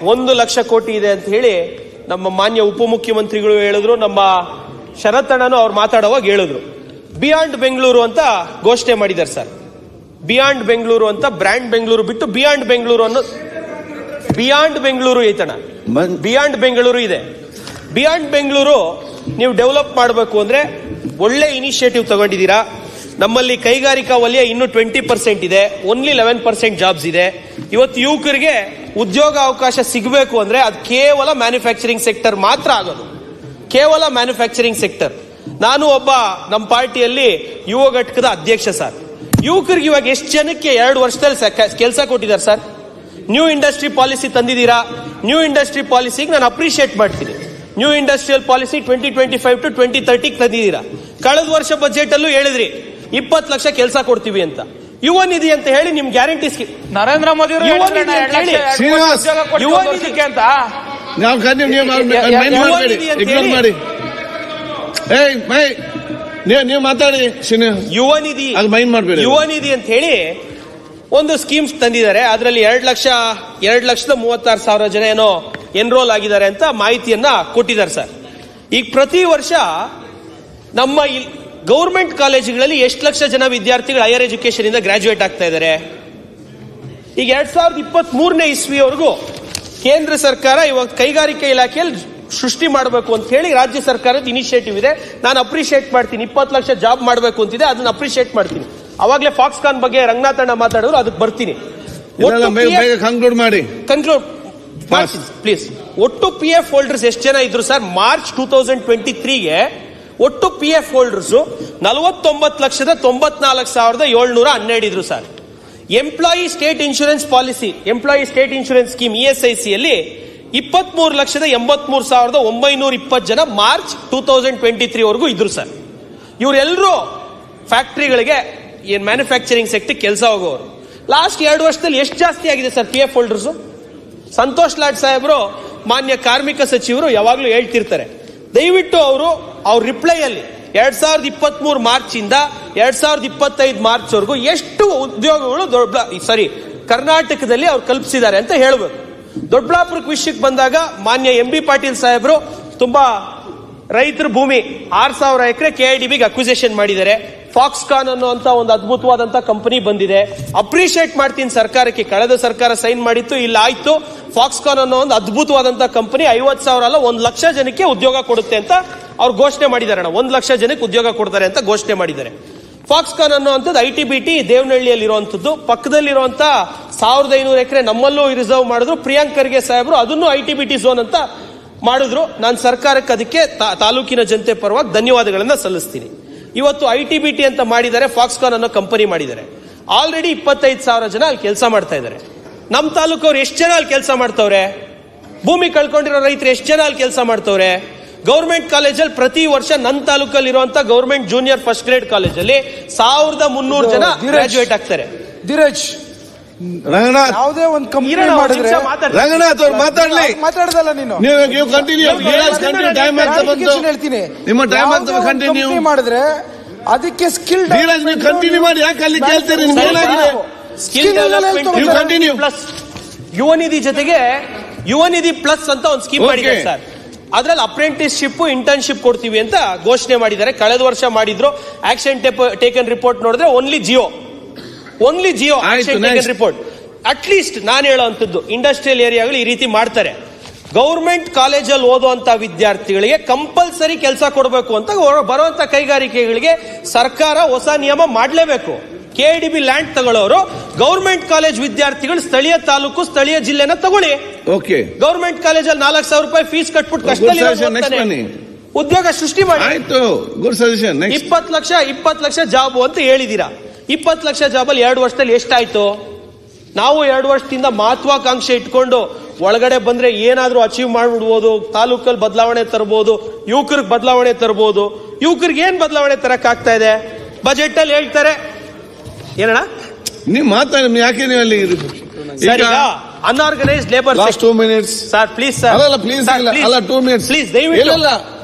1 ಲಕ್ಷ ಕೋಟಿ ಇದೆ ಅಂತ ಹೇಳಿ ನಮ್ಮ ಮಾನ್ಯ ಉಪಮುಖ್ಯಮಂತ್ರಿಗಳು ಹೇಳಿದ್ರು, ನಮ್ಮ ಶರತ್ತಣ್ಣನು ಅವ್ರು ಮಾತಾಡುವಾಗ ಹೇಳಿದ್ರು. ಬಿಯಾಂಡ್ ಬೆಂಗಳೂರು ಅಂತ ಘೋಷಣೆ ಮಾಡಿದ್ದಾರೆ ಸರ್. ಬಿಯಾಂಡ್ ಬೆಂಗಳೂರು ಅಂತ ಬ್ರ್ಯಾಂಡ್ ಬೆಂಗಳೂರು ಬಿಟ್ಟು ಬಿಯಾಂಡ್ ಬೆಂಗಳೂರು ಅನ್ನೋ ಬಿಯಾಂಡ್ ಬೆಂಗಳೂರು ಐತಣ್ಣ, ಬಿಯಾಂಡ್ ಬೆಂಗಳೂರು ಇದೆ. ಬಿಯಾಂಡ್ ಬೆಂಗಳೂರು ನೀವು ಡೆವಲಪ್ ಮಾಡಬೇಕು ಅಂದ್ರೆ ಒಳ್ಳೆ ಇನಿಷಿಯೇಟಿವ್ ತಗೊಂಡಿದ್ದೀರಾ. ನಮ್ಮಲ್ಲಿ ಕೈಗಾರಿಕಾ ವಲಯ ಇನ್ನೂ 20% ಇದೆ, ಓನ್ಲಿ 11% ಜಾಬ್ಸ್ ಇದೆ. ಇವತ್ತು ಯುವಕರಿಗೆ ಉದ್ಯೋಗ ಅವಕಾಶ ಸಿಗಬೇಕು ಅಂದ್ರೆ ಅದು ಕೇವಲ ಮ್ಯಾನುಫ್ಯಾಕ್ಚರಿಂಗ್ ಸೆಕ್ಟರ್ ಮಾತ್ರ ಆಗೋದು, ಕೇವಲ ಮ್ಯಾನುಫ್ಯಾಕ್ಚರಿಂಗ್ ಸೆಕ್ಟರ್. ನಾನು ಒಬ್ಬ ನಮ್ಮ ಪಾರ್ಟಿಯಲ್ಲಿ ಯುವ ಘಟಕದ ಅಧ್ಯಕ್ಷ ಸರ್. ಯುವಕರಿಗೆ ಇವಾಗ ಎಷ್ಟು ಜನಕ್ಕೆ 2 ವರ್ಷದಲ್ಲಿ ಕೆಲಸ ಕೊಟ್ಟಿದ್ದಾರೆ ಸರ್? ನ್ಯೂ ಇಂಡಸ್ಟ್ರಿ ಪಾಲಿಸಿ ತಂದಿದ್ದೀರಾ. ನ್ಯೂ ಇಂಡಸ್ಟ್ರಿ ಪಾಲಿಸಿಗೆ ನಾನು ಅಪ್ರಿಷಿಯೇಟ್ ಮಾಡ್ತೀನಿ. ನ್ಯೂ ಇಂಡಸ್ಟ್ರಿಯಲ್ ಪಾಲಿಸಿ 2025 to 2030 ತಂದಿದ್ದೀರಾ. ಕಳೆದ ವರ್ಷ ಬಜೆಟ್ ಅಲ್ಲೂ ಹೇಳಿದ್ರಿ 20 ಲಕ್ಷ ಕೆಲಸ ಕೊಡ್ತೀವಿ ಅಂತ. ಯುವ ನಿಧಿ ಅಂತ ಹೇಳಿ ನಿಮ್ ಗ್ಯಾರಂಟಿ ನರೇಂದ್ರ ಮೋದಿ ಯುವ ನಿಧಿ ಅಂತ ಹೇಳಿ ನೀವು ಮಾತಾಡಿ. ಯುವ ನಿಧಿ ಅಂತ ಹೇಳಿ ಒಂದು ಸ್ಕೀಮ್ಸ್ ತಂದಿದ್ದಾರೆ. ಅದರಲ್ಲಿ 2,36,000 ಜನ ಏನೋ ಎನ್ರೋಲ್ ಆಗಿದ್ದಾರೆ ಅಂತ ಮಾಹಿತಿಯನ್ನ ಕೊಟ್ಟಿದ್ದಾರೆ ಸರ್. ಈಗ ಪ್ರತಿ ವರ್ಷ ನಮ್ಮ ಗೌರ್ಮೆಂಟ್ ಕಾಲೇಜುಗಳಲ್ಲಿ ಎಷ್ಟು ಲಕ್ಷ ಜನ ವಿದ್ಯಾರ್ಥಿಗಳು ಹೈಯರ್ ಎಜುಕೇಶನ್ ಇಂದ ಗ್ರಾಜುಯೇಟ್ ಆಗ್ತಾ ಇದ್ದಾರೆ? ಈಗ 2023ನೇ ಇಸ್ವಿವರೆಗೂ ಕೇಂದ್ರ ಸರ್ಕಾರ ಇವಾಗ ಕೈಗಾರಿಕಾ ಇಲಾಖೆಯಲ್ಲಿ ಸೃಷ್ಟಿ ಮಾಡಬೇಕು ಅಂತ ಹೇಳಿ ರಾಜ್ಯ ಸರ್ಕಾರದ ಇನಿಷಿಯೇಟಿವ್ ಇದೆ. ನಾನು ಅಪ್ರಿಷಿಯೇಟ್ ಮಾಡ್ತೀನಿ. 20 ಲಕ್ಷ ಜಾಬ್ ಮಾಡಬೇಕು ಅಂತಿದೆ, ಅದನ್ನ ಅಪ್ರಿಷಿಯೇಟ್ ಮಾಡ್ತೀನಿ. ಅವಾಗಲೇ ಫಾಕ್ಸ್ಕಾನ್ ಬಗ್ಗೆ ರಂಗನಾಥಣ್ಣ ಮಾತಾಡಿದ್ರು, ಅದಕ್ಕೆ ಬರ್ತೀನಿ. ಕನ್ಕ್ಲೂಡ್ ಮಾಡಿ ಪ್ಲೀಸ್. ಒಟ್ಟು PF ಹೋಲ್ಡರ್ಸ್ ಎಷ್ಟು ಜನ ಇದ್ರು ಸರ್? ಮಾರ್ಚ್ 2023ಗೆ ಒಟ್ಟು PF ಹೋಲ್ಡರ್ಸ್ 49,94,712 ಇದ್ರು sir. Employee state insurance policy, employee state insurance scheme ESIC ಅಲ್ಲಿ 23,83,920 ಜನ ಮಾರ್ಚ್ 2023 ವರೆಗೂ ಇದ್ರು ಸರ್. ಇವರೆಲ್ಲರೂ ಫ್ಯಾಕ್ಟರಿಗಳಿಗೆ ಏನ್ ಮ್ಯಾನುಫ್ಯಾಕ್ಚರಿಂಗ್ ಸೆಕ್ಟರ್ ಕೆಲಸ ಹೋಗೋರು. ಲಾಸ್ಟ್ 2 ವರ್ಷದಲ್ಲಿ ಎಷ್ಟು ಜಾಸ್ತಿ ಆಗಿದೆ sir PF holders? Santosh Lad ಸಾಹೇಬ್ರು ಮಾನ್ಯ ಕಾರ್ಮಿಕ ಸಚಿವರು ಯಾವಾಗ್ಲೂ ಹೇಳ್ತಿರ್ತಾರೆ, ದಯವಿಟ್ಟು ಅವ್ರ ರಿಪ್ಲೈ ಅಲ್ಲಿ 2023 ಮಾರ್ಚ್ ಇಂದ 2025 ಮಾರ್ಚ್ ವರೆಗೂ ಎಷ್ಟು ಉದ್ಯೋಗಗಳು ಕರ್ನಾಟಕದಲ್ಲಿ ಅವ್ರು ಕಲ್ಪಿಸಿದ್ದಾರೆ ಅಂತ ಹೇಳಬೇಕು. ದೊಡ್ಡಬಳ್ಳಾಪುರಕ್ಕೆ ವಿಷಯಕ್ಕೆ ಬಂದಾಗ ಮಾನ್ಯ MB ಪಾಟೀಲ್ ಸಾಹೇಬ್ರು ತುಂಬಾ ರೈತರ ಭೂಮಿ 6,000 ಎಕರೆ KIDBಗೆ ಅಕ್ವಿಸಿಷನ್ ಮಾಡಿದ್ದಾರೆ. ಫಾಕ್ಸ್ಕಾನ್ ಅನ್ನುವಂತ ಒಂದು ಅದ್ಭುತವಾದಂತ ಕಂಪನಿ ಬಂದಿದೆ. ಅಪ್ರಿಷಿಯೇಟ್ ಮಾಡ್ತೀನಿ ಸರ್ಕಾರಕ್ಕೆ. ಕಳೆದ ಸರ್ಕಾರ ಸೈನ್ ಮಾಡಿತ್ತು, ಇಲ್ಲ ಆಯ್ತು. ಫಾಕ್ಸ್ಕಾನ್ ಅನ್ನೋ ಒಂದು ಅದ್ಭುತವಾದಂತ ಕಂಪನಿ 50,000 ಅಲ್ಲ 1 ಲಕ್ಷ ಜನಕ್ಕೆ ಉದ್ಯೋಗ ಕೊಡುತ್ತೆ ಅಂತ ಅವ್ರು ಘೋಷಣೆ ಮಾಡಿದ್ದಾರೆ. 1 ಲಕ್ಷ ಜನಕ್ಕೆ ಉದ್ಯೋಗ ಕೊಡ್ತಾರೆ ಅಂತ ಘೋಷಣೆ ಮಾಡಿದ್ದಾರೆ. ಫಾಕ್ಸ್ಕಾನ್ ಅನ್ನುವಂಥದ್ದು ITBT ದೇವನಹಳ್ಳಿಯಲ್ಲಿ ಇರುವಂತದ್ದು. ಪಕ್ಕದಲ್ಲಿರುವಂತ 1,500 ಎಕರೆ ನಮ್ಮಲ್ಲೂ ರಿಸರ್ವ್ ಮಾಡಿದ್ರು. ಪ್ರಿಯಾಂಕ್ ಖರ್ಗೆ ಸಾಹೇಬರು ಅದನ್ನು ITBT ಝೋನ್ ಅಂತ ಮಾಡಿದ್ರು. ನಾನು ಸರ್ಕಾರಕ್ಕೆ ಅದಕ್ಕೆ ತಾಲೂಕಿನ ಜನತೆ ಪರವಾಗಿ ಧನ್ಯವಾದಗಳನ್ನ ಸಲ್ಲಿಸ್ತೀನಿ. ಇವತ್ತು ITBT ಅಂತ ಮಾಡಿದ್ದಾರೆ, ಫಾಕ್ಸ್ಕಾನ್ ಅನ್ನೋ ಕಂಪನಿ ಮಾಡಿದ್ದಾರೆ. ಆಲ್ರೆಡಿ 25,000 ಜನ ಅಲ್ಲಿ ಕೆಲಸ ಮಾಡ್ತಾ ಇದ್ದಾರೆ. ನಮ್ಮ ತಾಲೂಕವ್ರು ಎಷ್ಟು ಜನ ಅಲ್ಲಿ ಕೆಲಸ ಮಾಡ್ತವ್ರೆ? ಭೂಮಿ ಕಳ್ಕೊಂಡಿರೋ ರೈತರು ಎಷ್ಟು ಜನ ಅಲ್ಲಿ ಕೆಲಸ ಮಾಡ್ತವ್ರೆ? ಗೌರ್ಮೆಂಟ್ ಕಾಲೇಜಲ್ಲಿ ಪ್ರತಿ ವರ್ಷ ನನ್ನ ತಾಲೂಕಲ್ಲಿ ಇರುವಂತ ಗೌರ್ಮೆಂಟ್ ಜೂನಿಯರ್ ಫಸ್ಟ್ ಗ್ರೇಡ್ ಕಾಲೇಜಲ್ಲಿ 1,300 ಜನ ಗ್ರಾಜುಯೇಟ್ ಆಗ್ತಾರೆ. ಧೀರಜ್, ರಂಗನಾಥ್, ಯಾವುದೇ ಒಂದು ಕಂಪನಿ ಮಾಡಿದ್ರೆ ರಂಗನಾಥ್ ಅವ್ರು ಮಾತಾಡ್ಲಿ. ಮಾತಾಡದಲ್ಲ ನೀನು ಕಂಟಿನ್ಯೂ ಹೇಳ್ತೀನಿ. ನಿಮ್ಮ ಟೈಮ್ ಅಂತ ಕಂಟಿನ್ಯೂ ಮಾಡಿದ್ರೆ ಅದಕ್ಕೆ ಸ್ಕಿಲ್ ಕಂಟಿನ್ಯೂ ಮಾಡಿ. ಯಾಕೆ ಅಲ್ಲಿ ಕೇಳ್ತೀರಿ? ಸ್ಕಿಲ್ ಡೆವಲಪ್ಮೆಂಟ್ ಕಂಟಿನ್ಯೂ ಪ್ಲಸ್ ಯುವ ನಿಧಿ ಜೊತೆಗೆ ಯುವ ನಿಧಿ ಪ್ಲಸ್ ಅಂತ ಒಂದು ಸ್ಕೀಮ್ ಮಾಡಿದ್ದಾರೆ ಸರ್. ಅದ್ರಲ್ಲಿ ಅಪ್ರೆಂಟಿಸ್ಶಿಪ್, ಇಂಟರ್ನ್ಶಿಪ್ ಕೊಡ್ತೀವಿ ಅಂತ ಘೋಷಣೆ ಮಾಡಿದ್ದಾರೆ. ಕಳೆದ ವರ್ಷ ಮಾಡಿದ್ರು. ಆಕ್ಷನ್ ಟೇಕನ್ ರಿಪೋರ್ಟ್ ನೋಡಿದ್ರೆ only Jio action taken report. At least ನಾನು ಹೇಳೋವಂಥದ್ದು ಇಂಡಸ್ಟ್ರಿಯಲ್ ಏರಿಯಾಗಳು ಈ ರೀತಿ ಮಾಡ್ತಾರೆ. ಗೌರ್ಮೆಂಟ್ ಕಾಲೇಜಲ್ಲಿ ಓದುವಂತ ವಿದ್ಯಾರ್ಥಿಗಳಿಗೆ ಕಂಪಲ್ಸರಿ ಕೆಲಸ ಕೊಡಬೇಕು ಅಂತ ಬರುವಂತ ಕೈಗಾರಿಕೆಗಳಿಗೆ ಸರ್ಕಾರ ಹೊಸ ನಿಯಮ ಮಾಡಲೇಬೇಕು. KIDB ಲ್ಯಾಂಡ್ ತಗೊಳ್ಳೋರು ಗೌರ್ಮೆಂಟ್ ಕಾಲೇಜ್ ವಿದ್ಯಾರ್ಥಿಗಳು ಸ್ಥಳೀಯ ತಾಲೂಕು, ಸ್ಥಳೀಯ ಜಿಲ್ಲೆನ ತಗೊಳ್ಳಿ. ಗೌರ್ಮೆಂಟ್ ಕಾಲೇಜಲ್ಲಿ 4,000 ರೂಪಾಯಿ ಫೀಸ್ ಕಟ್ಬಿಟ್ಟು ಕಷ್ಟದಲ್ಲಿ ಉದ್ಯೋಗ ಸೃಷ್ಟಿ ಮಾಡಿ. 20 ಲಕ್ಷ ಜಾಬ್ ಅಂತ ಹೇಳಿದೀರಾ. 20 ಲಕ್ಷ ಜಾಬಲ್ಲಿ 2 ವರ್ಷದಲ್ಲಿ ಎಷ್ಟಾಯ್ತು? ನಾವು 2 ವರ್ಷದಿಂದ ಮಹತ್ವಾಕಾಂಕ್ಷೆ ಇಟ್ಕೊಂಡು ಒಳಗಡೆ ಬಂದ್ರೆ ಏನಾದ್ರೂ ಅಚೀವ್ ಮಾಡ್ಬಿಡ್ಬೋದು. ತಾಲೂಕಲ್ಲಿ ಬದಲಾವಣೆ ತರಬಹುದು, ಯುವಕರಿಗೆ ಬದಲಾವಣೆ ತರಬಹುದು. ಯುವಕರಿಗೆ ಏನ್ ಬದಲಾವಣೆ ತರಕ್ ಆಗ್ತಾ ಇದೆ? ಬಜೆಟ್ ಅಲ್ಲಿ ಹೇಳ್ತಾರೆ ಏನಣ್ಣ, ನೀವು ಮಾತಾಡಿ. ಯಾಕೆ ನೀವು ಅಲ್ಲಿ unorganised labour? 2 minutes sir please sir. ಅಲ್ಲ ಪ್ಲೀಸ್ ಅಲ್ಲ 2 minutes ಪ್ಲೀಸ್ ದಯವಿಟ್ಟು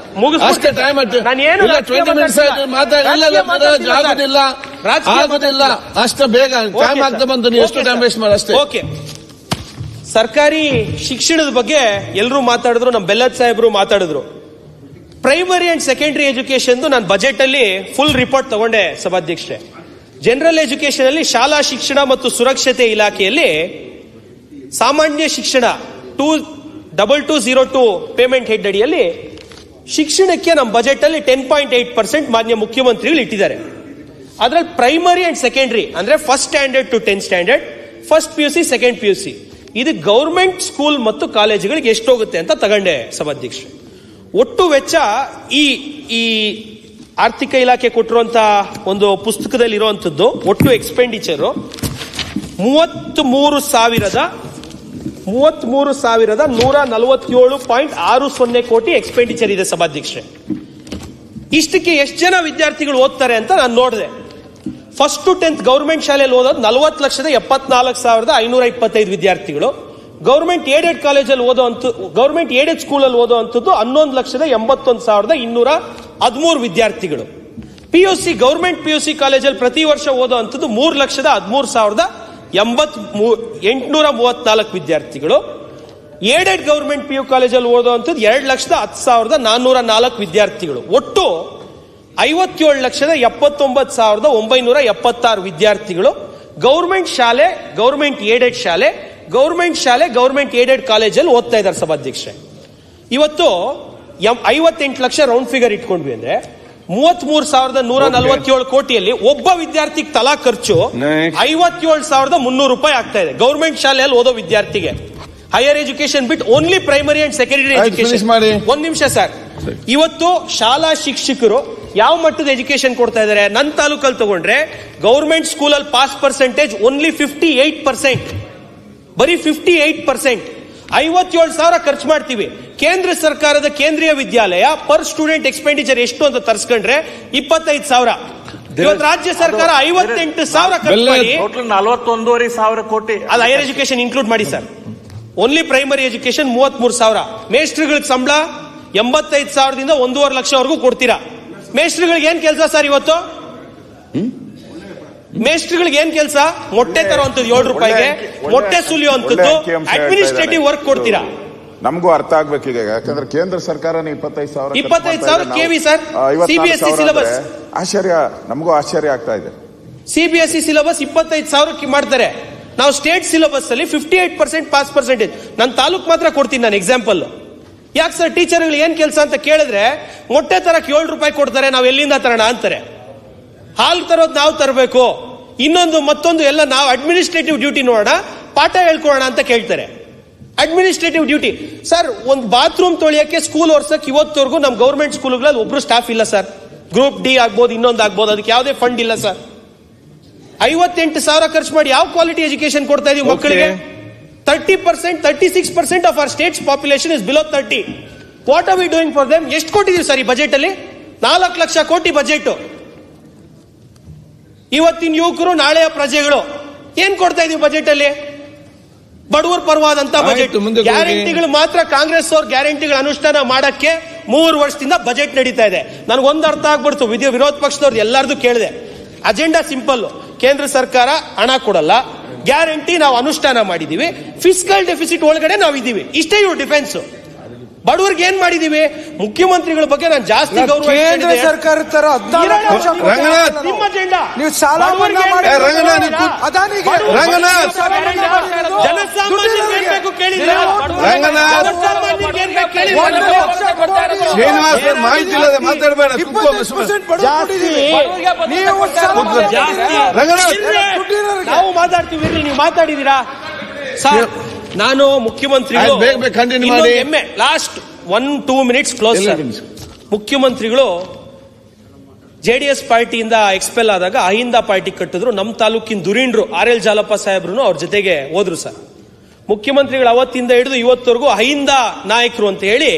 ಅಷ್ಟೇ ಟೈಮ್. ನಾನು ಏನು 20 minutes ಆಗೋದಿಲ್ಲ ಅಷ್ಟು ಬೇಗ ಟೈಮ್ ಆಗ್ತಾ ಬಂತು. ನೀವು ಎಷ್ಟು ಟೈಮ್ ವೇಸ್ಟ್ ಮಾಡಿ ಅಷ್ಟೇ. ಓಕೆ ಸರ್ಕಾರಿ ಶಿಕ್ಷಣದ ಬಗ್ಗೆ ಎಲ್ಲರೂ ಮಾತಾಡಿದ್ರು, ನಮ್ಮ ಬೆಲ್ಲದ್ ಸಾಹೇಬರು ಮಾತಾಡಿದ್ರು. ಪ್ರೈಮರಿ ಅಂಡ್ ಸೆಕೆಂಡರಿ ಎಜುಕೇಶನ್ ನಾನು ಬಜೆಟ್ ಅಲ್ಲಿ ಫುಲ್ ರಿಪೋರ್ಟ್ ತಗೊಂಡೆ ಸಭಾಧ್ಯಕ್ಷರೇ. ಜನರಲ್ ಎಜುಕೇಶನ್ ಅಲ್ಲಿ ಶಾಲಾ ಶಿಕ್ಷಣ ಮತ್ತು ಸುರಕ್ಷತೆ ಇಲಾಖೆಯಲ್ಲಿ ಸಾಮಾನ್ಯ ಶಿಕ್ಷಣ 2202 ಪೇಮೆಂಟ್ ಹೆಡ್ ಅಡಿಯಲ್ಲಿ ಶಿಕ್ಷಣಕ್ಕೆ ನಮ್ಮ ಬಜೆಟ್ ಅಲ್ಲಿ 10.8% ಮಾನ್ಯ ಮುಖ್ಯಮಂತ್ರಿಗಳು ಇಟ್ಟಿದ್ದಾರೆ. ಅದರಲ್ಲಿ ಪ್ರೈಮರಿ ಅಂಡ್ ಸೆಕೆಂಡರಿ ಅಂದ್ರೆ first standard to 10th standard, first PUC second PUC ಇದು ಗೌರ್ಮೆಂಟ್ ಸ್ಕೂಲ್ ಮತ್ತು ಕಾಲೇಜುಗಳಿಗೆ ಎಷ್ಟು ಹೋಗುತ್ತೆ ಅಂತ ತಗೊಂಡೆ ಸಭಾಧ್ಯಕ್ಷರು. ಒಟ್ಟು ವೆಚ್ಚ ಈ ಆರ್ಥಿಕ ಇಲಾಖೆ ಕೊಟ್ಟಿರುವಂತಹ ಒಂದು ಪುಸ್ತಕದಲ್ಲಿ ಇರುವಂತದ್ದು ಒಟ್ಟು ಎಕ್ಸ್ಪೆಂಡಿಚರ್ 33,147.60 ಕೋಟಿ ಎಕ್ಸ್ಪೆಂಡಿಚರ್ ಇದೆ ಸಭಾಧ್ಯಕ್ಷರೇ. ಇಷ್ಟಕ್ಕೆ ಎಷ್ಟು ಜನ ವಿದ್ಯಾರ್ಥಿಗಳು ಓದ್ತಾರೆ ಅಂತ ನಾನು ನೋಡಿದೆ. ಫಸ್ಟ್ ಟು 10th ಗೌರ್ಮೆಂಟ್ ಶಾಲೆಯಲ್ಲಿ ಓದೋದು 40,74,525 ವಿದ್ಯಾರ್ಥಿಗಳು. ಗೌರ್ಮೆಂಟ್ ಏಡೆಡ್ ಕಾಲೇಜಲ್ಲಿ ಗೌರ್ಮೆಂಟ್ ಏಡೆಡ್ ಸ್ಕೂಲಲ್ಲಿ ಓದುವಂಥದ್ದು 11,81,213 ವಿದ್ಯಾರ್ಥಿಗಳು. PUC ಗೌರ್ಮೆಂಟ್ PUC ಕಾಲೇಜಲ್ಲಿ ಪ್ರತಿ ವರ್ಷ ಓದುವಂಥದ್ದು 3,13,834 ವಿದ್ಯಾರ್ಥಿಗಳು. ಏಡೆಡ್ ಗೌರ್ಮೆಂಟ್ PU ಕಾಲೇಜಲ್ಲಿ ಓದುವಂಥದ್ದು 2,10,404 ವಿದ್ಯಾರ್ಥಿಗಳು. ಒಟ್ಟು 57,79,976 ವಿದ್ಯಾರ್ಥಿಗಳು ಗೌರ್ಮೆಂಟ್ ಶಾಲೆ, ಗೌರ್ಮೆಂಟ್ ಏಡೆಡ್ ಶಾಲೆ, ಗೌರ್ಮೆಂಟ್ ಏಡೆಡ್ ಕಾಲೇಜಲ್ಲಿ ಓದ್ತಾ ಇದ್ದಾರೆ ಸಭಾಧ್ಯಕ್ಷರೇ. ಇವತ್ತು 58 ಲಕ್ಷ ರೌಂಡ್ ಫಿಗರ್ ಇಟ್ಕೊಂಡ್ವಿ ಅಂದ್ರೆ 33,147 ಕೋಟಿಯಲ್ಲಿ ಒಬ್ಬ ವಿದ್ಯಾರ್ಥಿಗೆ ತಲಾ ಖರ್ಚು 57,300 ರೂಪಾಯಿ ಆಗ್ತಾ ಇದೆ ಗೌರ್ಮೆಂಟ್ ಶಾಲೆಯಲ್ಲಿ ಓದೋ ವಿದ್ಯಾರ್ಥಿಗೆ. Higher education bit only primary and secondary education. ಒಂದ್ ನಿಮಿಷ ಸರ್, ಇವತ್ತು ಶಾಲಾ ಶಿಕ್ಷಕರು ಯಾವ ಮಟ್ಟದ ಎಜುಕೇಶನ್ ಕೊಡ್ತಾ ಇದ್ದಾರೆ? ನನ್ನ ತಾಲೂಕಲ್ಲಿ ತಗೊಂಡ್ರೆ ಗೌರ್ಮೆಂಟ್ ಸ್ಕೂಲಲ್ಲಿ ಪಾಸ್ ಪರ್ಸೆಂಟೇಜ್ ಓನ್ಲಿ 58%, ಬರೀ 58%. 57,000 ಖರ್ಚು ಮಾಡ್ತೀವಿ. ಕೇಂದ್ರ ಸರ್ಕಾರದ ಕೇಂದ್ರೀಯ ವಿದ್ಯಾಲಯ ಪರ್ ಸ್ಟೂಡೆಂಟ್ ಎಕ್ಸ್ಪೆಂಡಿಚರ್ ಎಷ್ಟು ಅಂತ ತರಿಸ್ಕೊಂಡ್ರೆ 25,000. ಇವತ್ತು ರಾಜ್ಯ ಸರ್ಕಾರ 58,000 ಖರ್ಚು ಮಾಡಿ 41,500 ಕೋಟಿ ಅದು ಹೈಯರ್ ಎಜುಕೇಶನ್ ಇನ್ಕ್ಲೂಡ್ ಮಾಡಿ ಸರ್. Only primary education 33,000. ಮೇಸ್ಟ್ರುಗಳಿಗೆ ಸಂಬಳ 85,000ದಿಂದ 1.5 ಲಕ್ಷವರೆಗೂ ಕೊಡ್ತೀರಾ. ಮೇಸ್ಟ್ರುಗಳಿಗೆ ಏನ್ ಕೆಲಸ ಸರ್ ಇವತ್ತು? ಮೇಸ್ಟ್ರುಗಳಿಗೆ ಏನ್ ಕೆಲಸ? ಮೊಟ್ಟೆ ತರುವಂತದ್ದು 7 ರೂಪಾಯಿಗೆ, ಮೊಟ್ಟೆ ಸುಲಿಯುವಂತದ್ದು, ಅಡ್ಮಿನಿಸ್ಟ್ರೇಟಿವ್ ವರ್ಕ್ ಕೊಡ್ತೀರಾ. ನಮಗೂ ಅರ್ಥ ಆಗ್ಬೇಕೀಗ, ಯಾಕಂದ್ರೆ ಕೇಂದ್ರ ಸರ್ಕಾರ 25,000 ಕೆವಿ ಸರ್. CBSE ಸಿಲೆಬಸ್ ನಮಗೂ ಆಶ್ಚರ್ಯ ಆಗ್ತಾ ಇದೆ. CBSE ಸಿಲೆಬಸ್ 25,000 ಮಾಡ್ತಾರೆ. ನಾವು ಸ್ಟೇಟ್ ಸಿಲೆಬಸ್ ಅಲ್ಲಿ 58% ಪಾಸ್ ಪರ್ಸೆಂಟೇಜ್. ನನ್ನ ತಾಲೂಕ್ ಮಾತ್ರ ಕೊಡ್ತೀನಿ ನಾನು ಎಕ್ಸಾಂಪಲ್. ಯಾಕೆ ಸರ್ ಟೀಚರ್ಗಳು ಏನ್ ಕೆಲಸ ಅಂತ ಕೇಳಿದ್ರೆ ಮೊಟ್ಟೆ ತರಕ್ 7 ರೂಪಾಯಿ ಕೊಡ್ತಾರೆ, ನಾವು ಎಲ್ಲಿಂದ ತರೋಣ ಅಂತಾರೆ. ಹಾಲು ತರೋದು ನಾವು ತರಬೇಕು, ಮತ್ತೊಂದು ಎಲ್ಲ ನಾವು ಅಡ್ಮಿನಿಸ್ಟ್ರೇಟಿವ್ ಡ್ಯೂಟಿ ನೋಡೋಣ, ಪಾಠ ಹೇಳ್ಕೊಡೋಣ ಅಂತ ಕೇಳ್ತಾರೆ. Administrative duty sir. ಒಂದು ಬಾತ್ರೂಮ್ ತೊಳಿಯಕ್ಕೆ ಸ್ಕೂಲ್ ವರ್ಷಕ್ಕೆ ಇವತ್ತವರೆಗೂ ನಮ್ಮ ಗೌರ್ಮೆಂಟ್ ಸ್ಕೂಲ್ಗಳಲ್ಲಿ ಒಬ್ರು ಸ್ಟಾಫ್ ಇಲ್ಲ ಸರ್. ಗ್ರೂಪ್ ಡಿ ಆಗ್ಬೋದು, ಇನ್ನೊಂದು ಆಗ್ಬೋದು, ಅದಕ್ಕೆ ಯಾವುದೇ ಫಂಡ್ ಇಲ್ಲ ಸರ್. 58,000 ಖರ್ಚು ಮಾಡಿ ಯಾವ ಕ್ವಾಲಿಟಿ ಎಜುಕೇಶನ್ ಕೊಡ್ತಾ ಇದೀವಿ ಮಕ್ಕಳಿಗೆ? 36% of our States population is below 30. What are we doing for them? ಎಷ್ಟು ಕೊಟ್ಟಿದೀವಿ ಸರ್ ಈ ಬಜೆಟ್ ಅಲ್ಲಿ? 4 ಲಕ್ಷ ಕೋಟಿ ಬಜೆಟ್. ಇವತ್ತಿನ ಯುವಕರು ನಾಳೆಯ ಪ್ರಜೆಗಳು. ಏನ್ ಕೊಡ್ತಾ ಇದೀವಿ ಬಜೆಟ್ ಅಲ್ಲಿ? ಬಡವರ ಪರವಾದಂತ ಬಜೆಟ್. ಗ್ಯಾರಂಟಿಗಳು ಮಾತ್ರ ಕಾಂಗ್ರೆಸ್ ಅವ್ರ ಗ್ಯಾರಂಟಿಗಳ ಅನುಷ್ಠಾನ ಮಾಡಕ್ಕೆ 3 ವರ್ಷದಿಂದ ಬಜೆಟ್ ನಡೀತಾ ಇದೆ. ನನಗೊಂದು ಅರ್ಥ ಆಗ್ಬಿಡ್ತು, ವಿರೋಧ ಪಕ್ಷದವ್ರದ್ದು ಎಲ್ಲಾರ್ದು ಕೇಳಿದೆ. ಅಜೆಂಡಾ ಸಿಂಪಲ್, ಕೇಂದ್ರ ಸರ್ಕಾರ ಹಣ ಕೊಡಲ್ಲ, ಗ್ಯಾರಂಟಿ ನಾವು ಅನುಷ್ಠಾನ ಮಾಡಿದೀವಿ, ಫಿಸ್ಕಲ್ ಡೆಫಿಸಿಟ್ ಒಳಗಡೆ ನಾವು ಇದೀವಿ, ಇಷ್ಟೇ ಇವ್ರ ಡಿಫೆನ್ಸ್. ಬಡವರಿಗೆ ಏನ್ ಮಾಡಿದೀವಿ? ಮುಖ್ಯಮಂತ್ರಿಗಳ ಬಗ್ಗೆ ನಾನು ಜಾಸ್ತಿ ಗೌರವ. ಕೇಂದ್ರ ಸರ್ಕಾರ ತರ 14 ಲಕ್ಷ ನಿಮ್ಮ ಅಜೆಂಡಾ ನೀವು ಸಾಲ ಮನ್ನಾ ಮಾಡಿ ಅದಾನಿಗೆ ಜನಸಾಮಾನ್ಯರಿಗೆ ಏನ್ ಬೇಕು ಕೇಳಿದ್ರೆ ಜನಸಾಮಾನ್ಯರಿಗೆ ಏನ್ ಬೇಕು ಕೇಳಿದ್ರೆ ಶ್ರೀನಿವಾಸ ಮಾಹಿತಿ ಇಲ್ಲದೆ ಮಾತಾಡಬೇಡ. ನಾವು ಮಾತಾಡ್ತೀವಿ, ನೀವು ಮಾತಾಡಿದೀರಾ ಸರ್? ನಾನು ಮುಖ್ಯಮಂತ್ರಿಗಳು ಲಾಸ್ಟ್ 1-2 ಮಿನಿಟ್ಸ್ ಕ್ಲೋಸ್. ಮುಖ್ಯಮಂತ್ರಿಗಳು JDS ಪಾರ್ಟಿಯಿಂದ ಎಕ್ಸ್ಪೆಲ್ ಆದಾಗ ಅಹಿಂದ ಪಾರ್ಟಿ ಕಟ್ಟಿದ್ರು. ನಮ್ಮ ತಾಲೂಕಿನ ದುರೀಂಡ್ರು RL ಜಾಲಪ್ಪ ಸಾಹೇಬ್ರು ಅವ್ರ ಜೊತೆಗೆ ಹೋದ್ರು ಸರ್. ಮುಖ್ಯಮಂತ್ರಿಗಳು ಅವತ್ತಿಂದ ಹಿಡಿದು ಇವತ್ತವರೆಗೂ ಅಹಿಂದ ನಾಯಕರು ಅಂತ ಹೇಳಿ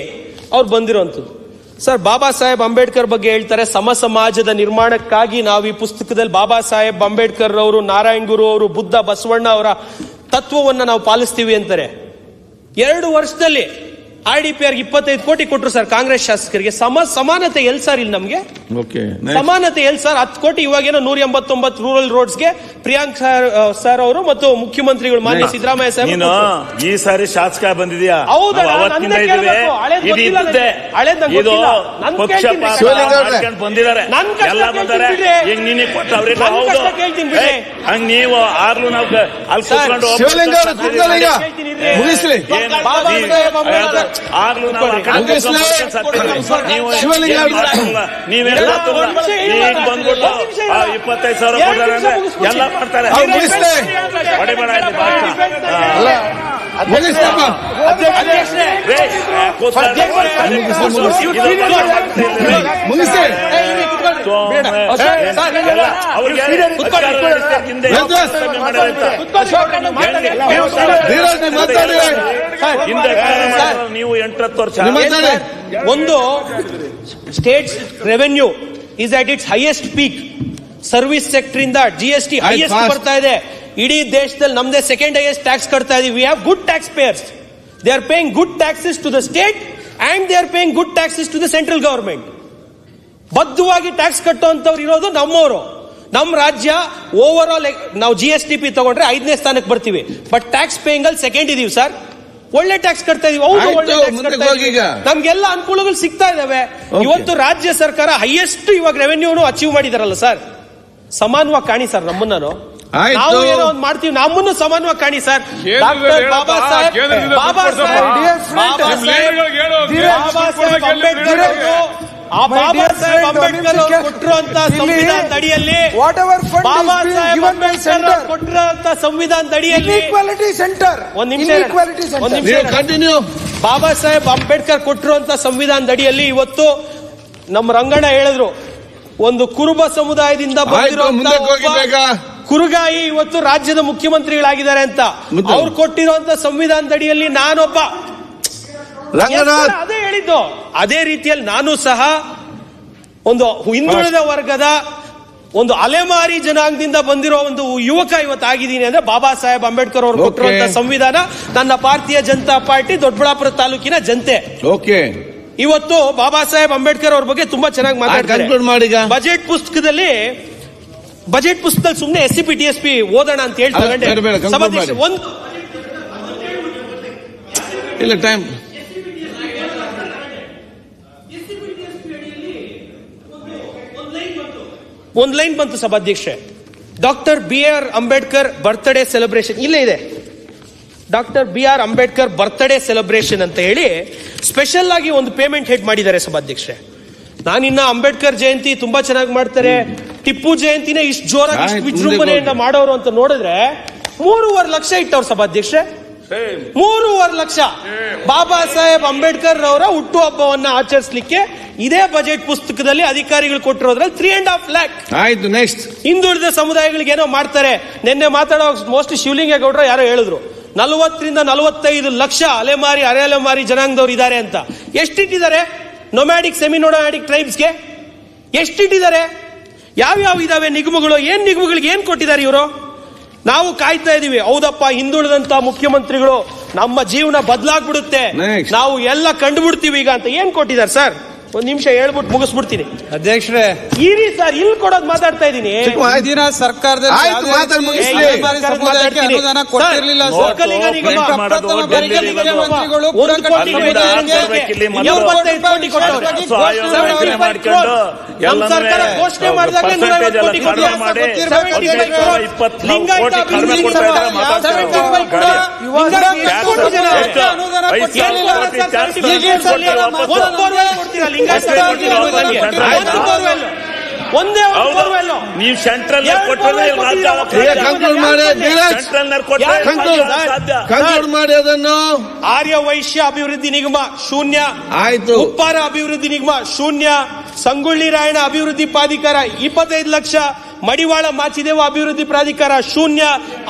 ಅವ್ರು ಬಂದಿರುವಂತದ್ದು ಸರ್. ಬಾಬಾ ಸಾಹೇಬ್ ಅಂಬೇಡ್ಕರ್ ಬಗ್ಗೆ ಹೇಳ್ತಾರೆ, ಸಮ ಸಮಾಜದ ನಿರ್ಮಾಣಕ್ಕಾಗಿ ನಾವು ಈ ಪುಸ್ತಕದಲ್ಲಿ ಬಾಬಾ ಸಾಹೇಬ್ ಅಂಬೇಡ್ಕರ್ ಅವರು, ನಾರಾಯಣ್ ಗುರು ಅವರು, ಬುದ್ಧ ಬಸವಣ್ಣ ಅವರ ತತ್ವವನ್ನ ನಾವು ಪಾಲಿಸ್ತೀವಿ ಅಂತಾರೆ. 2 ವರ್ಷದಲ್ಲಿ RDPR 25 ಕೋಟಿ ಕೊಟ್ರು ಸರ್ ಕಾಂಗ್ರೆಸ್ ಶಾಸಕರಿಗೆ. ಸಮಾನತೆ ಎಲ್ ಸರ್ ಇಲ್ಲಿ ನಮ್ಗೆ? ಓಕೆ ಸಮಾನತೆ ಎಲ್ ಸರ್? 10 ಕೋಟಿ ಇವಾಗೇನೋ 189 ರೂರಲ್ ರೋಡ್ಸ್ಗೆ ಪ್ರಿಯಾಂಕ್ ಸರ್ ಅವರು ಮತ್ತು ಮುಖ್ಯಮಂತ್ರಿಗಳು ಮಾನ್ಯ ಸಿದ್ದರಾಮಯ್ಯ ಸಾಹೇಬ್. ನೀನು ಈ ಸಾರಿ ಶಾಸಕ ಬಂದಿದ್ಯಾ? ಹೌದಾ? ಅವತ್ತಿಂದ ನನ್ನೇ ಇದ್ದೀವಿ. ಕೇಳ್ಬೇಕು. ಹಳೇದ್ ಇದು ಗೊತ್ತಿಲ್ಲ ಇದ್ದೆ. ನನಗೆ. ಹಳೇದ್ ನಂಗೆ ಇದು ಗೊತ್ತಿಲ್ಲ. ನನ್ ಕೇಳ್ತೀನಿ ಪಕ್ಷಪಾತ ಶಿವಲಿಂಗ ಮಾಡ್ಕೊಂಡು ಬಂದಿದ್ದಾರೆ. ನನ್ ಕಷ್ಟ ಎಲ್ಲ ಬಂದಾರೆ. ಕೇಳ್ತೀನಿ ಬಿಡ್ರಿ. ಈಗ ನೀನೆ ಕೊಟ್ಟು ಅವ್ರಿಗೆ ನನ್ ಹೌದು ಕಷ್ಟ ಕೇಳ್ತೀನಿ ಬಿಡ್ರಿ. ಹಂಗ ನೀವು ಆಗ್ಲೂ ನಾವು ಅಲ್ಲಿ ಕೂತ್ಕೊಂಡು ಶಿವಲಿಂಗ ಅವರು ಕೂತ್ಕೊಳ್ಳಿ ಈಗ. ಮುಗಿಸ್ಲಿ. ಬಾಬಾ ಸಾಹೇಬ್ ಅಂಬೇಡ್ಕರ್ ಆಗ್ಲೂ ನಾವು ಆ ಕಡೆ ಮುಗಿಸ್ಲಿ. ನೀವು ಶಿವಲಿಂಗ ಏನ್ ಮಾಡ್ತಿಲ್ಲ. ನೀವೇನ್ ಮಾಡ್ತಿಲ್ಲ. ಈಗ ಬಂದ್ಬಿಟ್ಟು 25,000 ಕೊಡ್ತಾರೆ ಅಂದ್ರೆ ಎಲ್ಲ ಮಾಡ್ತಾರೆ. ಅವ್ರು ಮುಗಿಸ್ಲಿ. ಹೊಡಿಬೇಡ ಇಲ್ಲಿ ಭಾಷಣ. ಮುಗಿಸ್ಲಪ್ಪ. ಮುಗಿಸ್ಲಿ. ಧೀರಜ್ ನೀವು ಮಾತಾಡಿ. ನೀವು 8-10 ವರ್ಷ ನೀವು ಮಾತಾಡಿ. ಒಂದು States revenue is at it's highest peak. Service sector ಇಂದ GST ಹೈಯೆಸ್ಟ್ fast. ಬರ್ತಾ ಇದೆ. ಇಡೀ ದೇಶದಲ್ಲಿ ನಮ್ದೇ ಸೆಕೆಂಡ್ ಹೈಯೆಸ್ಟ್ ಟ್ಯಾಕ್ಸ್ ಕಟ್ತಾ ಇದೀವಿ. We have good tax payers. They are paying good taxes to the state and they are paying good taxes to the central government. ಬದ್ಧವಾಗಿ tax ಕಟ್ಟುವಂತವ್ರು ಇರೋದು ನಮ್ಮವರು. ನಮ್ಮ ರಾಜ್ಯ ಓವರ್ ಆಲ್ ನಾವು GSTP ತಗೊಂಡ್ರೆ 5ನೇ ಸ್ಥಾನಕ್ಕೆ ಬರ್ತೀವಿ. ಬಟ್ ಟ್ಯಾಕ್ಸ್ ಪೇಯಿಂಗ್ ಅಲ್ಲಿ ಸೆಕೆಂಡ್ ಇದೀವಿ ಸರ್. ಒಳ್ಳೆ ಟ್ಯಾಕ್ಸ್ ಕಟ್ತಾ ಇದೀವಿ. ಹೌದು, ಆಯ್ತು, ಒಳ್ಳೆ ಟ್ಯಾಕ್ಸ್ ಮುಂದಕ್ಕೆ ಕಟ್ತಾ ಹೋಗಿ ಇದೀವಿ. ಈಗ. ನಮ್ಗೆಲ್ಲ ಅನುಕೂಲಗಳು ಸಿಗ್ತಾ ಇದಾವೆ. Okay. ಇವತ್ತು ರಾಜ್ಯ ಸರ್ಕಾರ ಹೈಯೆಸ್ಟ್ ಇವಾಗ ರೆವೆನ್ಯೂನು ಅಚೀವ್ ಮಾಡಿದಾರಲ್ಲ ಸರ್. ಸಮಾನವಾಗಿ ಕಾಣಿ ಸರ್ ನಮ್ಮನ್ನು. ಆಯ್ತು. ನಾವು ಏನೋ ಒಂದು ಮಾಡ್ತೀವಿ, ನಮ್ಮನ್ನು ಸಮಾನವಾಗಿ ಕಾಣಿ ಸರ್. ಡಾಕ್ಟರ್ ಬಾಬಾ ಸಾಹೇಬ್ ಅಂಬೇಡ್ಕರ್ ಅವರು ಆ ಬಾಬಾ ಸಾಹೇಬ್ ಅಂಬೇಡ್ಕರ್ ಅವರು ಕೊಟ್ಟಿರುವಂತ ಸಂವಿಧಾನದ ಅಡಿಯಲ್ಲಿ ಬಾಬಾ ಸಾಹೇಬ್ ಅಂಬೇಡ್ಕರ್ ಅವರು ಕೊಟ್ಟಿರುವಂತ ಸಂವಿಧಾನದ ಅಡಿಯಲ್ಲಿ ಇನ್ಇಕ್ವಾಲಿಟಿ ಸೆಂಟರ್. ಒಂದ್ ನಿಮಿಷ ನೀವು ಕಂಟಿನ್ಯೂ. ಬಾಬಾ ಸಾಹೇಬ್ ಅಂಬೇಡ್ಕರ್ ಕೊಟ್ಟಿರುವಂತ ಸಂವಿಧಾನದ ಅಡಿಯಲ್ಲಿ ಇವತ್ತು ನಮ್ಮ ರಂಗಣ್ಣ ಹೇಳಿದ್ರು, ಒಂದು ಕುರುಬ ಸಮುದಾಯದಿಂದ ಮುಂದಕ್ಕೆ ಹೋಗಿ ಬೇಗ. ಕುರುಗಾಯಿ ಇವತ್ತು ರಾಜ್ಯದ ಮುಖ್ಯಮಂತ್ರಿಗಳಾಗಿದ್ದಾರೆ ಅಂತ. ಅವ್ರು ಕೊಟ್ಟಿರುವಂತ ಸಂವಿಧಾನದ ಅಡಿಯಲ್ಲಿ ನಾನೊಬ್ಬ ರಂಗನಾಥ್ ಅದೇ ಹೇಳಿದ್ದು. ಅದೇ ರೀತಿಯಲ್ಲಿ ನಾನು ಸಹ ಒಂದು ಹಿಂದುಳಿದ ವರ್ಗದ ಒಂದು ಅಲೆಮಾರಿ ಜನಾಂಗದಿಂದ ಬಂದಿರೋ ಒಂದು ಯುವಕ ಇವತ್ತು ಆಗಿದ್ದೀನಿ ಅಂದ್ರೆ ಬಾಬಾ ಸಾಹೇಬ್ ಅಂಬೇಡ್ಕರ್ ಅವರು ಕೊಟ್ಟಿರುವಂತ ಸಂವಿಧಾನ, ನನ್ನ ಭಾರತೀಯ ಜನತಾ ಪಾರ್ಟಿ ದೊಡ್ಡಬಳ್ಳಾಪುರ ತಾಲೂಕಿನ ಜನತೆ ಓಕೆ ಇವತ್ತು ಬಾಬಾ ಸಾಹೇಬ್ ಅಂಬೇಡ್ಕರ್ ಅವ್ರ ಬಗ್ಗೆ ತುಂಬಾ ಚೆನ್ನಾಗಿ ಮಾತಾಡ್ತಾರೆ. ಕನ್ಕ್ಲೂಡ್ ಮಾಡಿ ಈಗ. ಬಜೆಟ್ ಪುಸ್ತಕದಲ್ಲಿ ಸುಮ್ನೆ SCP DSP ಓದೋಣ ಅಂತ ಹೇಳಿ ತಗೊಂಡೆ. ಬೇಡ, conclude ಮಾಡಿ. ಇಲ್ಲ ಟೈಮ್. ಒಂದು ಲೈನ್ ಬಂತು ಸಭಾಧ್ಯಕ್ಷೆ. Doctor BR Ambedkar birthday celebration ಇಲ್ಲೇ ಇದೆ. Doctor BR Ambedkar birthday celebration ಅಂತ ಹೇಳಿ ಸ್ಪೆಷಲ್ ಆಗಿ ಒಂದು ಪೇಮೆಂಟ್ ಹೆಡ್ ಮಾಡಿದ್ದಾರೆ ಸಭಾಧ್ಯಕ್ಷೆ. ನಾನಿನ್ನ ಅಂಬೇಡ್ಕರ್ ಜಯಂತಿ ತುಂಬಾ ಚೆನ್ನಾಗಿ ಮಾಡ್ತಾರೆ, ಟಿಪ್ಪು ಜಯಂತಿನೇ ಇಷ್ಟು ಜೋರಾಗಿ ಇಷ್ಟು ವಿಜೃಂಭಣೆಯಿಂದ ಮಾಡೋರು ಅಂತ ನೋಡಿದ್ರೆ 3.5 ಲಕ್ಷ ಇಟ್ಟವ್ರು ಸಭಾಧ್ಯಕ್ಷೆ. 3.5 ಲಕ್ಷ ಬಾಬಾ ಸಾಹೇಬ್ ಅಂಬೇಡ್ಕರ್ ಅವರ ಹುಟ್ಟುಹಬ್ಬವನ್ನ ಆಚರಿಸಲಿಕ್ಕೆ ಇದೇ ಬಜೆಟ್ ಪುಸ್ತಕದಲ್ಲಿ ಅಧಿಕಾರಿಗಳು ಕೊಟ್ಟಿರೋದ್ರಲ್ಲಿ 3.5 lakh. ಆಯ್ತು, ನೆಕ್ಸ್ಟ್. ಹಿಂದುಳಿದ ಸಮುದಾಯಗಳಿಗೆ ಏನೋ ಮಾಡ್ತಾರೆ. ನಿನ್ನೆ ಮಾತಾಡೋ ಮೋಸ್ಟ್ಲಿ ಶಿವಲಿಂಗೇಗೌಡರು ಯಾರೋ ಹೇಳಿದ್ರು 40ರಿಂದ 45 ಲಕ್ಷ ಅಲೆಮಾರಿ ಅರೆಅಲೆಮಾರಿ ಜನಾಂಗದವ್ರು ಇದ್ದಾರೆ ಅಂತ. ಎಷ್ಟಿಟ್ಟಿದ್ದಾರೆ ನೊಮ್ಯಾಡಿಕ್ ಸೆಮಿ ನೊಮ್ಯಾಡಿಕ್ ಟ್ರೈಬ್ಸ್ಗೆ? ಎಷ್ಟಿಟ್ಟಿದ್ದಾರೆ? ಯಾವ್ಯಾವ ಇದಾವೆ ನಿಗಮಗಳು? ಏನ್ ನಿಗಮಗಳಿಗೆ ಏನ್ ಕೊಟ್ಟಿದ್ದಾರೆ ಇವರು? ನಾವು ಕಾಯ್ತಾ ಇದೀವಿ. ಹೌದಪ್ಪ, ಹಿಂದುಳಿದಂತ ಮುಖ್ಯಮಂತ್ರಿಗಳು ನಮ್ಮ ಜೀವನ ಬದಲಾಗ್ಬಿಡುತ್ತೆ, ನಾವು ಎಲ್ಲ ಕಂಡುಬಿಡ್ತೀವಿ ಈಗ ಅಂತ ಏನ್ ಕೊಟ್ಟಿದ್ದಾರೆ ಸರ್? ಒಂದ್ ನಿಮಿಷ ಹೇಳ್ಬಿಟ್ಟು ಮುಗಿಸ್ಬಿಡ್ತೀನಿ ಅಧ್ಯಕ್ಷರೇ. ಇರಿ ಸರ್, ಇಲ್ಲಿ ಕೊಡೋದು ಮಾತಾಡ್ತಾ ಇದ್ದೀನಿ. ಹಿಂದಿನ ಸರ್ಕಾರದಲ್ಲಿ ಅನುದಾನ ಕೊಟ್ಟಿರಲಿಲ್ಲ. ಸರ್ಕಾರ ಘೋಷಣೆ ಮಾಡಿದಾಗ ಒಂದೇ ನೀವು ಸೆಂಟ್ರಲ್ ಕನ್ಕ್ಲೂಡ್ ಮಾಡಿ ಅದನ್ನು. ಆರ್ಯ ವೈಶ್ಯ ಅಭಿವೃದ್ಧಿ ನಿಗಮ ಶೂನ್ಯ. ಆಯ್ತು. ಉಪ್ಪಾರ ಅಭಿವೃದ್ಧಿ ನಿಗಮ ಶೂನ್ಯ. ಸಂಗೊಳ್ಳಿ ರಾಯಣ್ಣ ಅಭಿವೃದ್ಧಿ ಪ್ರಾಧಿಕಾರ 25 ಲಕ್ಷ. ಮಡಿವಾಳ ಮಾಚಿದೇವ ಅಭಿವೃದ್ಧಿ ಪ್ರಾಧಿಕಾರ ಶೂನ್ಯ.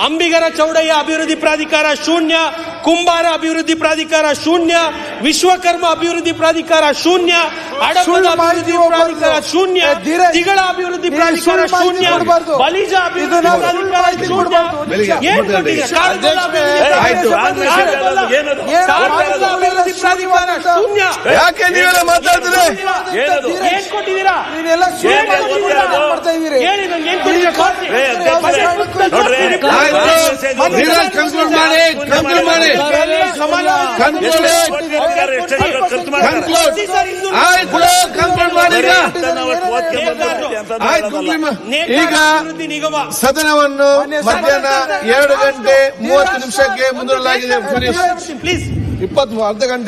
ಅಂಬಿಗರ ಚೌಡಯ್ಯ ಅಭಿವೃದ್ಧಿ ಪ್ರಾಧಿಕಾರ ಶೂನ್ಯ. ಕುಂಬಾರ ಅಭಿವೃದ್ಧಿ ಪ್ರಾಧಿಕಾರ ಶೂನ್ಯ. ವಿಶ್ವಕರ್ಮ ಅಭಿವೃದ್ಧಿ ಪ್ರಾಧಿಕಾರ ಶೂನ್ಯ. ಹಡಪದ ಸುಳ್ಳು ಅಭಿವೃದ್ಧಿ ಮಾಹಿತಿ ಪ್ರಾಧಿಕಾರ ಕೊಡ್ಬಾರ್ದು. ಶೂನ್ಯ, ಧೀರಜ್, ತಿಗಳ ಅಭಿವೃದ್ಧಿ ನೀವು ಪ್ರಾಧಿಕಾರ ಸುಳ್ಳು ಮಾಹಿತಿ ಶೂನ್ಯ, ಕೊಡ್ಬಾರ್ದು. ಬಲಿಜ ಅಭಿವೃದ್ಧಿ ಇದನ್ನ ಸುಳ್ಳು ಪ್ರಾಧಿಕಾರ ಮಾಹಿತಿ ಶೂನ್ಯ. ಕೊಡ್ಬಾರ್ದು. ಬೆಳಿಗ್ಗೆ ಏನ್ ಮಾತಾಡಿ. ಕೊಟ್ಟಿದ್ದೀರಾ? ಕಾಡುಗಳ ಅಭಿವೃದ್ಧಿ ಏ, ಆಯ್ತು. ಪ್ರಾಧಿಕಾರ ಏನದು? ಕಾಡುಗಳ ಅಭಿವೃದ್ಧಿ ಪ್ರಾಧಿಕಾರ ಶೂನ್ಯ. ಯಾಕೆ ನೀವೆಲ್ಲ ಮಾತಾಡ್ತೀರಿ? ಏನದು? ಏನ್ ಕೊಟ್ಟಿದ್ದೀರಾ? ನೀವೆಲ್ಲ ಸುಳ್ಳು ಏನ್ ಮಾಹಿತಿ ಕೊಟ್ಟಿದ್ದೀರಾ? ಮಾಡ್ತಾ ಇದೀರಿ. ಹೇಳಿ ನಂಗೆ ಏನ್ ಕೊಟ್ಟಿದ್ದೀರಾ? ತೋರ್ಸಿ. ಏ, ಅಧ್ಯಕ್ಷರೇ, ನೋಡ್ರಿ, ಆಯ್ತು. ನೀರಜ್ ಕಂಕ್ಲೂಡ್ ಮಾಡಿ, ಕಂಕ್ಲೂಡ್ ಮಾಡಿ. ಎಷ್ಟು ಕೊಟ್ಟಿದ್ದಾರೆ, ಎಷ್ಟು ಖರ್ಚು ಮಾಡ್ತಾರೆ? ಕನ್ಕ್ಲೂಡ್. ಆಯ್ತು, ಕಂಕ್ಲೂಡ್ ಮಾಡಿ ಈಗ. ಆಯ್ತು, conclude ಮಾಡಿ. ಈಗ ಅಭಿವೃದ್ಧಿ ನಿಗಮ ಸದನವನ್ನು ಮಧ್ಯಾಹ್ನ 2 ಗಂಟೆ 30 ನಿಮಿಷಕ್ಕೆ ಮುಂದೂಡಲಾಗಿದೆ. ಫಿನಿಶ್. ಪ್ಲೀಸ್ 20 ಅರ್ಧ ಗಂಟೆ